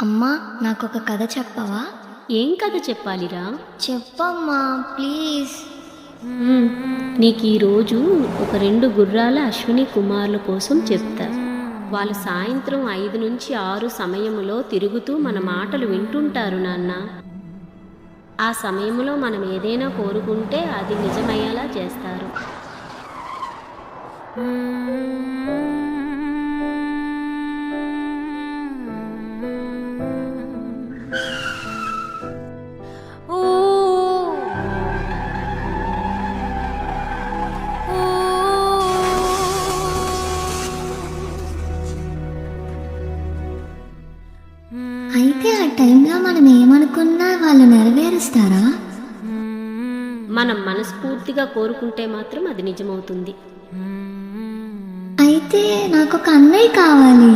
అమ్మా, నాకొక కథ చెప్పవా? ఏం కథ చెప్పాలిరా? చెప్పమ్మా ప్లీజ్. నీకు ఈరోజు ఒక 2 గుర్రాల అశ్విని కుమారుల కోసం చెప్తా. వాళ్ళు సాయంత్రం 5 నుంచి 6 సమయంలో తిరుగుతూ మన మాటలు వింటుంటారు నాన్న. ఆ సమయంలో మనం ఏదైనా కోరుకుంటే అది నిజమయ్యేలా చేస్తారు. అయితే ఆ టైంలో మనం ఏమనుకున్నా వాళ్ళు నెరవేరుస్తారా? మనం మనస్ఫూర్తిగా కోరుకుంటే మాత్రం అది నిజమవుతుంది. అయితే నాకొక అన్నయ్య కావాలి.